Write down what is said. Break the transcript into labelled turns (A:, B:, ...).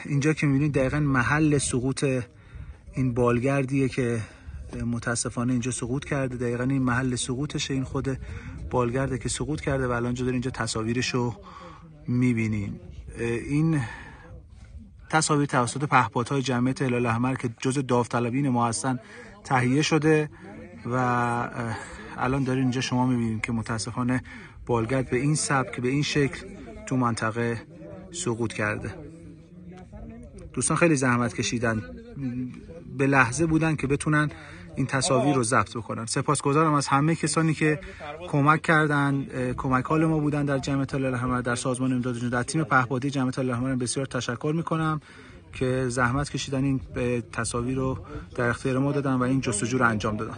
A: اینجا که می‌بینید دقیقاً محل سقوط این بالگردیه که متاسفانه اینجا سقوط کرده. دقیقاً این محل سقوطشه، این خود بالگرده که سقوط کرده و الان اینجا تصاویرشو می‌بینیم. این تصاویر توسط پهپادهای جمعیت هلال احمر که جزء داوطلبین ما هستن تهیه شده و الان دارین اینجا شما می‌بینید که متاسفانه بالگرد به این سبک، به این شکل تو منطقه سقوط کرده. دوستان خیلی زحمت کشیدن، به لحظه بودن که بتونن این تصاویر رو ضبط بکنن. سپاسگزارم از همه کسانی که کمک کردن، کمک حال ما بودن در جمعیت هلال احمر، در سازمان امداد جنوب، در تیم پهپادی جمعیت هلال احمر بسیار تشکر میکنم که زحمت کشیدن این تصاویر رو در اختیار ما دادن و این جستجو رو انجام دادن.